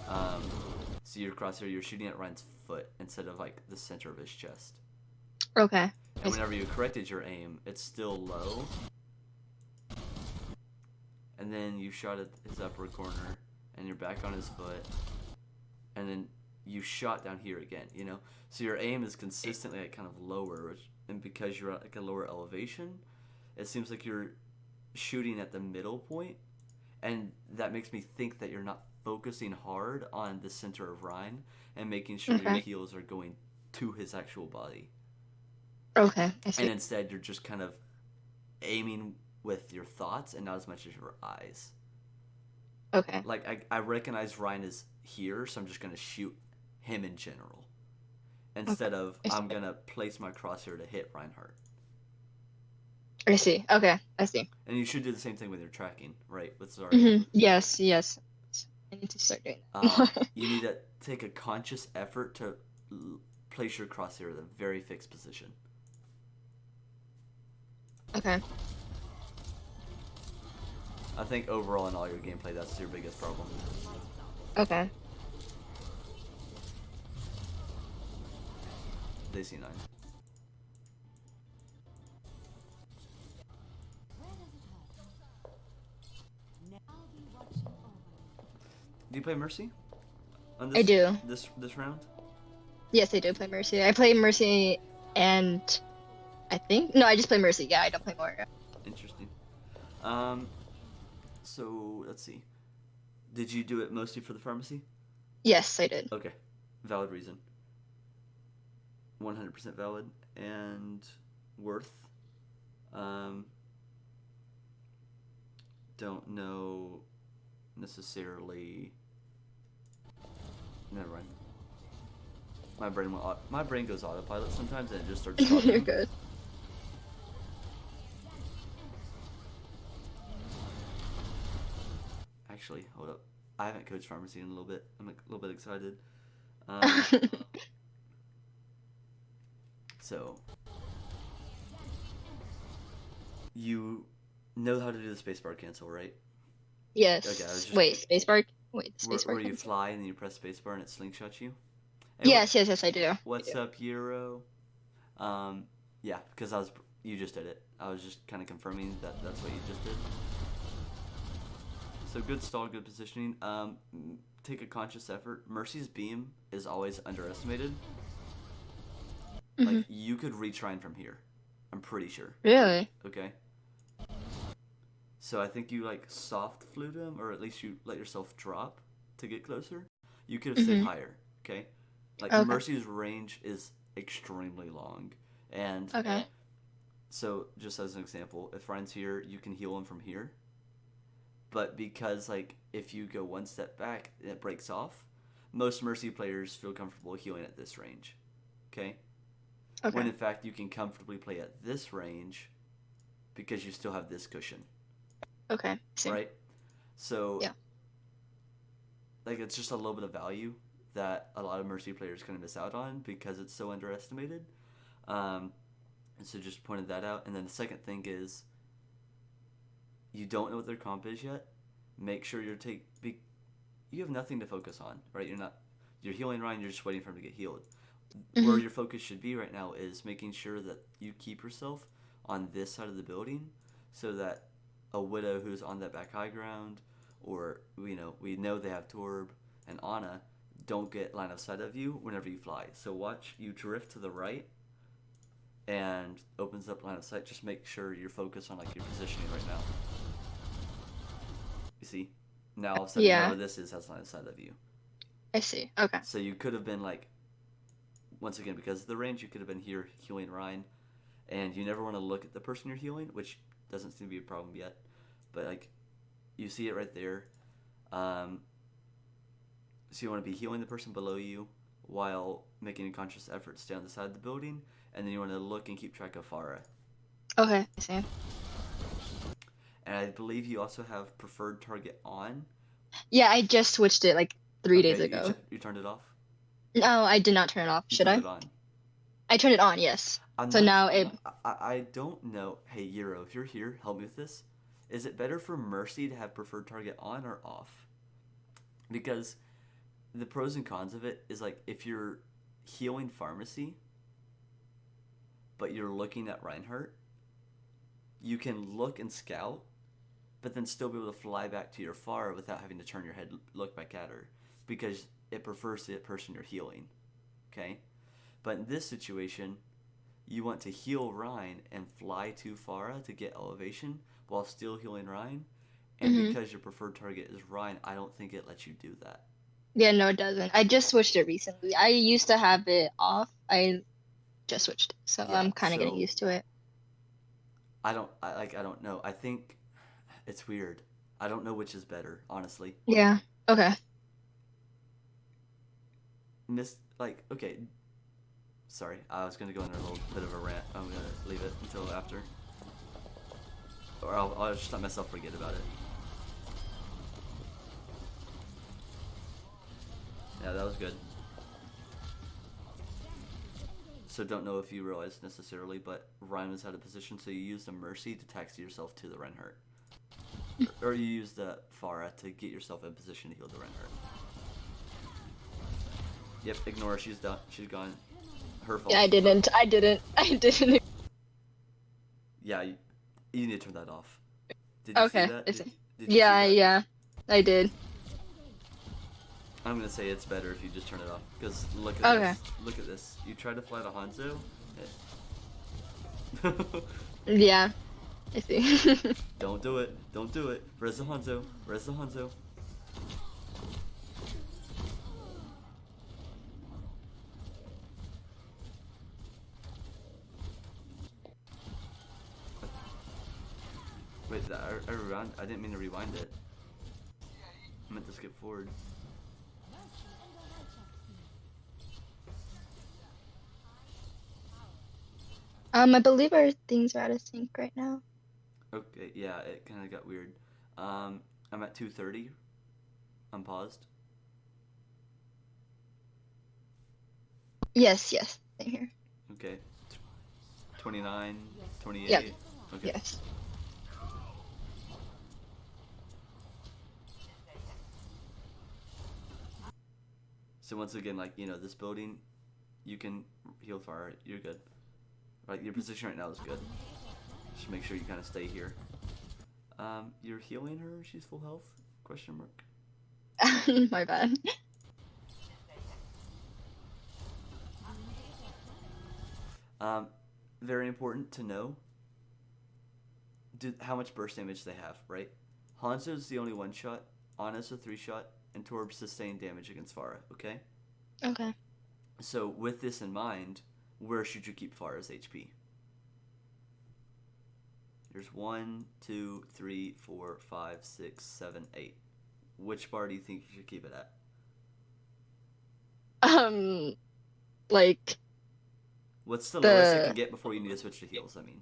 Um, so your crosshair, you're shooting at Ryan's foot instead of like the center of his chest. Okay. I And see. whenever you corrected your aim, it's still low. And then you shot at his upper corner, and you're back on his foot. And then you shot down here again, So your aim is consistently like kind of lower, and because you're at like a lower elevation, it seems like you're shooting at the middle point, and that makes me think that you're not focusing hard on the center of Rhine and making sure your Okay. heels are going to his actual body. Okay. I And see. instead, you're just kind of aiming with your thoughts and not as much as your eyes. Okay. Like, I recognize Ryan is here, so I'm just going to shoot him in general. Okay. Instead of, I see. I'm going to place my crosshair to hit Reinhardt. I see. Okay. I see. And you should do the same thing with your tracking, right? With Zarya. Hmm. Yes. Yes. I need to start doing that more. You need to take a conscious effort to place your crosshair in a very fixed position. Okay. I think overall in all your gameplay, that's your biggest problem. Okay. They see 9. Do you play Mercy on I this do. this round? Yes, I do play Mercy. I play Mercy and I think no, I just play Mercy. Yeah, I don't play Moira. Interesting. So let's see. Did you do it mostly for the pharmacy? Yes, I did. Okay, valid reason. 100% valid and worth. Um, don't know necessarily. Never mind. My brain goes autopilot sometimes and it just starts You're talking. good. Actually, hold up. I haven't coached pharmacy in a little bit. I'm a little bit excited. Um, so you know how to do the spacebar cancel, right? Okay, I was Yes. just Wait, spacebar. Wait, where spacebar you cancel. fly and then you press spacebar and it slingshots you. Hey, Yes, yes, yes, I do. I what's do. up, Euro? Um, yeah, because you just did it. I was just kind of confirming that that's what you just did. So good stall, good positioning. Take a conscious effort. Mercy's beam is always underestimated. Like Hmm. you could retry from here. I'm pretty sure. Really? Okay. So I think you like soft flew him, or at least you let yourself drop to get closer. You could have stayed Hmm. higher. Okay. Like Okay. Mercy's range is extremely long, and Okay. so just as an example, if Ryan's here, you can heal him from here. But because like if you go one step back, it breaks off. Most Mercy players feel comfortable healing at this range. Okay. When Okay. in fact you can comfortably play at this range because you still have this cushion, Okay. See. right? So Yeah. like it's just a little bit of value that a lot of Mercy players kind of miss out on because it's so underestimated. Um, and so just pointed that out. And then the second thing is you don't know what their comp is yet. Make sure you have nothing to focus on, right? You're healing Ryan. You're just waiting for him to get healed. Where Hmm. your focus should be right now is making sure that you keep yourself on this side of the building, so that a widow who's on that back high ground, or we know they have Torb and Anna, don't get line of sight of you whenever you fly. So watch you drift to the right, and opens up line of sight. Just make sure you're focused on like your positioning right now. You see, now all of a sudden Yeah. whoever this is has line of sight of you. I see. Okay. So you could have been like, once again, because of the range, you could have been here healing Ryan, and you never want to look at the person you're healing, which doesn't seem to be a problem yet. But like, you see it right there. Um, so you want to be healing the person below you while making a conscious effort to stay on the side of the building, and then you want to look and keep track of Farah. Okay. I see. And I believe you also have preferred target on. Yeah, I just switched it like 3 days Okay, ago. you turned it off. No, I did not turn it off. You Should turned I? it on. I turned it on, yes. I'm So not. now it. I don't know. Hey Euro, if you're here, help me with this. Is it better for Mercy to have preferred target on or off? Because the pros and cons of it is like if you're healing pharmacy, but you're looking at Reinhardt, you can look and scout, but then still be able to fly back to your far without having to turn your head, look back at her, because it prefers the person you're healing. Okay, but in this situation, you want to heal Ryan and fly to Farah to get elevation while still healing Ryan. And Hmm. because your preferred target is Ryan, I don't think it lets you do that. Yeah, no, it doesn't. I just switched it recently. I used to have it off. I just switched it, so Yeah, I'm kind of getting so used to it. I don't know. I think it's weird. I don't know which is better, honestly. Yeah. Okay. Okay, sorry. I was going to go into a little bit of a rant. I'm going to leave it until after. Or I'll just let myself forget about it. Yeah, that was good. So don't know if you realized necessarily, but Ryan was out of position, so you used the Mercy to taxi yourself to the Reinhardt. Or you used the Pharah to get yourself in position to heal the Reinhardt. Yep, ignore her. She's done. She's gone. Her fault. Yeah, I didn't. I didn't. I didn't. Yeah, you need to turn that off. Did you see Okay, that? I Did, see. did you see Yeah, that? yeah, I did. I'm gonna say it's better if you just turn it off. Because look at Okay. this. Look at this. You try to fly to Hanzo. Yeah, I see. Don't do it. Don't do it. Res the Hanzo. Res the Hanzo. Wait, I rewound. I didn't mean to rewind it. I meant to skip forward. I believe our things are out of sync right now. Okay, yeah, it kind of got weird. I'm at 2:30. I'm paused. Yes, yes, same here. Okay. 29, Yep, 28. Okay. yes. So once again, like, this building, you can heal fire. You're good. Right, your position right now is good. Just make sure you kind of stay here. You're healing her? She's full health? Question mark. My bad. Very important to know how much burst damage they have, right? Hanzo's the only one shot, Ana's a 3-shot, and Torb's sustained damage against Pharah, okay? Okay. So with this in mind, where should you keep Pharah's HP? There's 1, 2, 3, 4, 5, 6, 7, 8. Which bar do you think you should keep it at? Um, like What's the lowest it can the get before you need to switch to heals, I mean?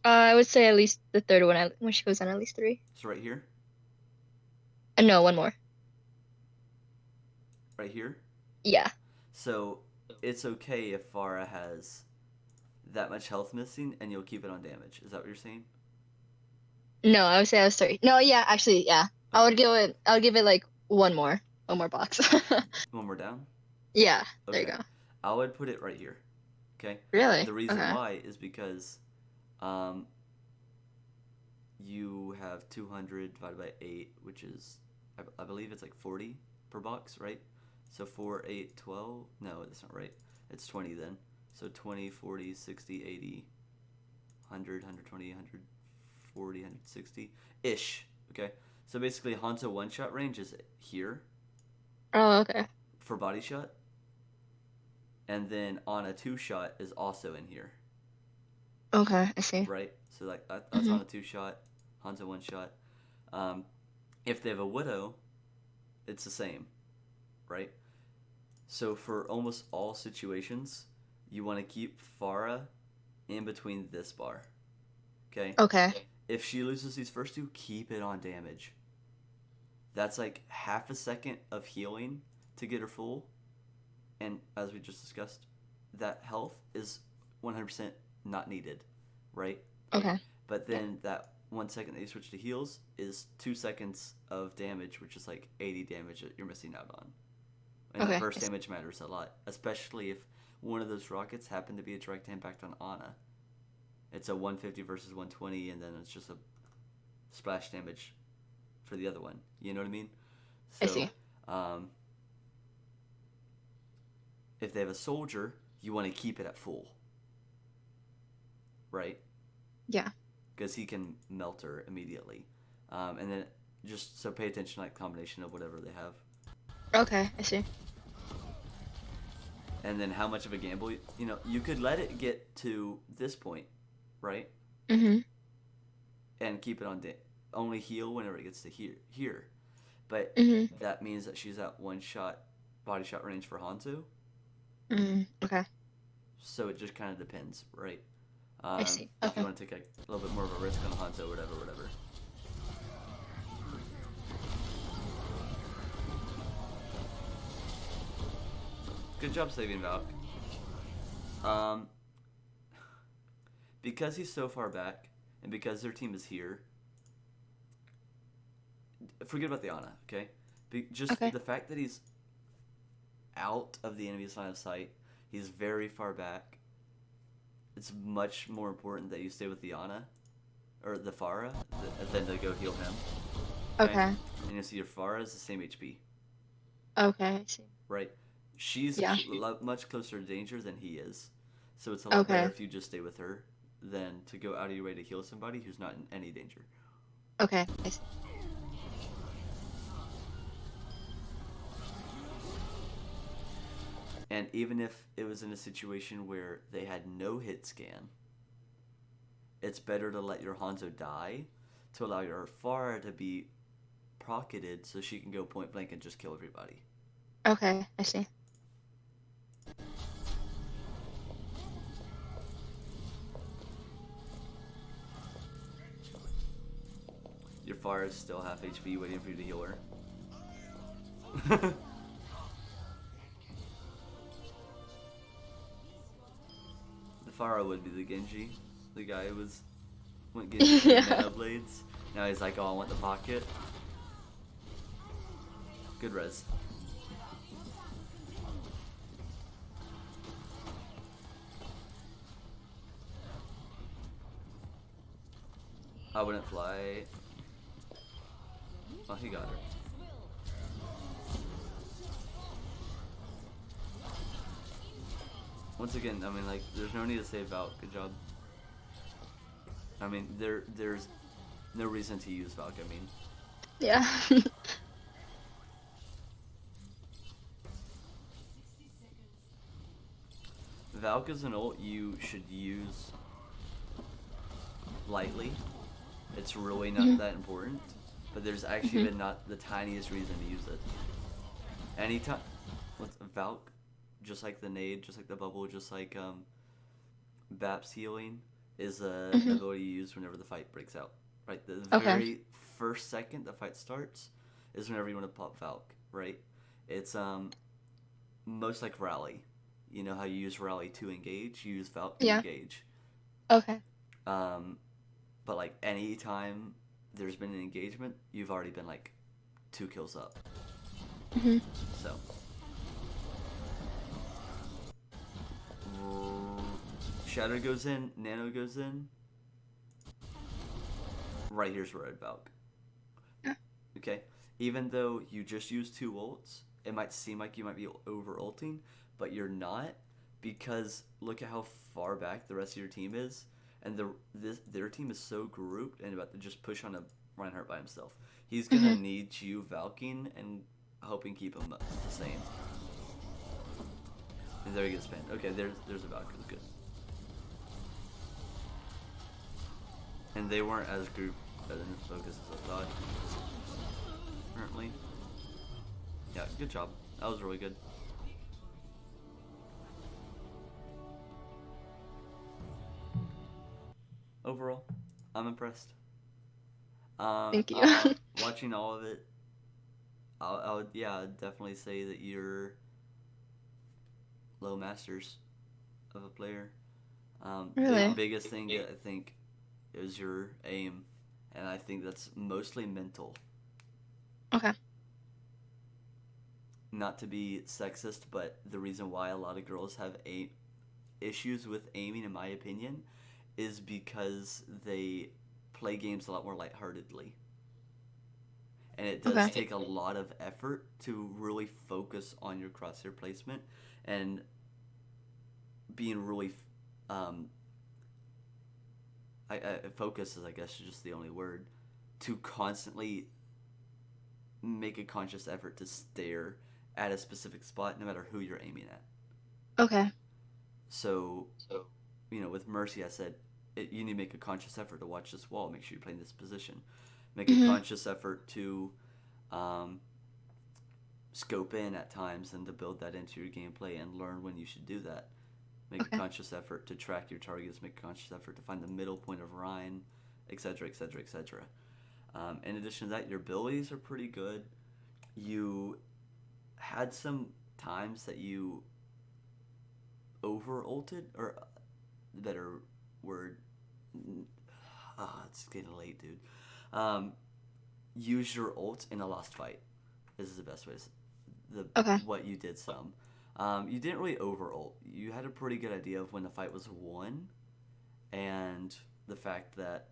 I would say at least the third one when she goes on at least 3. So right here? No, one more. Right here? Yeah. So it's okay if Pharah has that much health missing and you'll keep it on damage. Is that what you're saying? No, I would say I was 30. No, yeah, actually, yeah. Okay. I would give it like one more box. One more down? Yeah, there you Okay. go. I would put it right here. Okay? Really? The reason Okay. why is because you have 200 divided by 8, which is, I believe it's like 40 per box, right? So 4, 8, 12. No, that's not right. It's 20 then. So 20, 40, 60, 80, 100, 120, 140, 160 ish. Okay? So basically, Hanzo one shot range is here Oh, okay. for body shot, and then on a 2-shot is also in here, Okay, I see. right? So like that's Hmm. on a 2-shot, Hanzo 1-shot. If they have a Widow, it's the same, right? So for almost all situations, you want to keep Pharah in between this bar. Okay? Okay. If she loses these first two, keep it on damage. That's like half a second of healing to get her full. And as we just discussed, that health is 100% not needed, right? Okay. But Yeah. then that 1 second that you switch to heals is 2 seconds of damage, which is like 80 damage that you're missing out on. And that Okay. burst I see. damage matters a lot, especially if one of those rockets happen to be a direct impact on Ana. It's a 150 versus 120, and then it's just a splash damage for the other one. You know what I mean? I see. So, if they have a soldier, you want to keep it at full, right? Yeah. Because he can melt her immediately. And then just so pay attention to like combination of whatever they have. Okay, I see. And then how much of a gamble, you could let it get to this point, right? Mhm. And keep it on only heal whenever it gets to here. But Mhm. that means that she's at 1-shot body shot range for Hanzo. Mhm. Okay. So it just kind of depends, right? I see. If you Okay. want to take a little bit more of a risk on Hanzo, whatever. Good job saving Valk. Um, because he's so far back, and because their team is here, forget about the Ana, okay? Just Okay. the fact that he's out of the enemy's line of sight, he's very far back. It's much more important that you stay with the Ana or the Pharah than to go heal him. Okay, Okay. and you see your Pharah is the same HP, Okay. I see. right? She's Yeah. much closer to danger than he is, so it's a lot better Okay. if you just stay with her than to go out of your way to heal somebody who's not in any danger. Okay. I see. And even if it was in a situation where they had no hit scan, it's better to let your Hanzo die to allow your Pharah to be procketed so she can go point blank and just kill everybody. Okay. I see. Your Pharah is still half HP waiting for you to heal her. The Pharah would be the Genji. The guy who went Genji for the Yeah. Nano Blades. Now he's like, oh, I want the pocket. Good res. I wouldn't fly. Oh, he got her. Once again, I mean, like, there's no need to save Valk. Good job. I mean, there's no reason to use Valk. I mean, Yeah. Valk is an ult you should use lightly. It's really not Mhm. that important, but there's actually Mhm. been not the tiniest reason to use it. Anytime with Valk, just like the nade, just like the bubble, just like Baptiste healing is a Mhm. ability you use whenever the fight breaks out. Right, the Okay. very first second the fight starts is whenever you want to pop Valk. Right, it's most like Rally. You know how you use Rally to engage, you use Valk to Yeah. engage. Okay. Um, but like anytime there's been an engagement, you've already been like 2 kills up. Mhm. So Shatter goes in, Nano goes in. Right here's Red Valk. Yeah. Okay? Even though you just use 2 ults, it might seem like you might be over ulting, but you're not because look at how far back the rest of your team is, and their team is so grouped and about to just push on a Reinhardt by himself. He's gonna Mhm. need you Valking and hoping keep him the same. And there he gets pinned. Okay, there's a Valk. Good. And they weren't as grouped as in focus as I thought. Apparently. Yeah, good job. That was really good. Overall, I'm impressed. Thank you. Watching all of it, I would yeah definitely say that you're low masters of a player. Really? Biggest thing I think is your aim, and I think that's mostly mental. Okay. Not to be sexist, but the reason why a lot of girls have issues with aiming, in my opinion, is because they play games a lot more lightheartedly. And it does Okay. take a lot of effort to really focus on your crosshair placement and being really um, focus is I guess just the only word to constantly make a conscious effort to stare at a specific spot no matter who you're aiming at. Okay. So, with Mercy, I said you need to make a conscious effort to watch this wall, make sure you play in this position, make a Mhm. conscious effort to um, scope in at times and to build that into your gameplay and learn when you should do that. Make a Okay. conscious effort to track your targets, make a conscious effort to find the middle point of Rhine, etc., etc., etc. In addition to that, your abilities are pretty good. You had some times that you over ulted, or better word. It's getting late, dude. Um, use your ult in a lost fight. This is the best way. The Okay. what you did some. You didn't really over ult. You had a pretty good idea of when the fight was won, and the fact that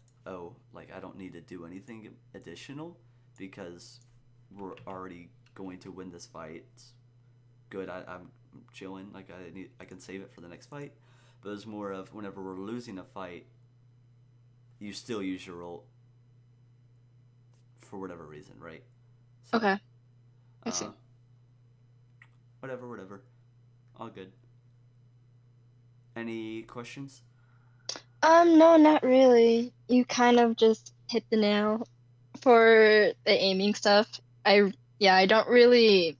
like I don't need to do anything additional because we're already going to win this fight. It's good. I'm chilling. Like I can save it for the next fight. But it's more of whenever we're losing a fight, you still use your ult for whatever reason, right? So, Okay. I uh, see. whatever. All good. Any questions? No, not really. You kind of just hit the nail for the aiming stuff. Yeah, I don't really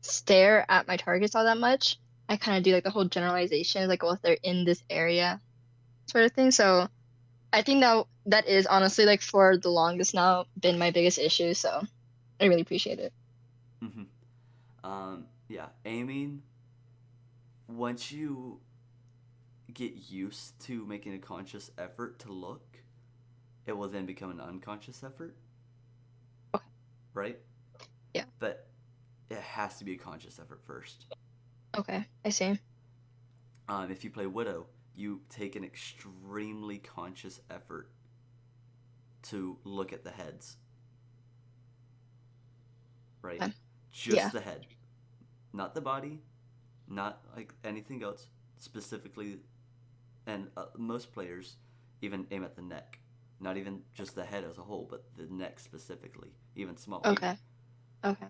stare at my targets all that much. I kind of do like the whole generalization, like, well, if they're in this area sort of thing. So I think that is honestly like for the longest now been my biggest issue. So I really appreciate it. Mm-hmm. Yeah, aiming. Once you get used to making a conscious effort to look, it will then become an unconscious effort, Okay. right? Yeah. But it has to be a conscious effort first. Okay. I see. If you play Widow, you take an extremely conscious effort to look at the heads, right? Okay. Just Yeah. the head, not the body, not like anything else. Specifically, and most players even aim at the neck, not even just the head as a whole, but the neck specifically, even smaller. Okay. Okay.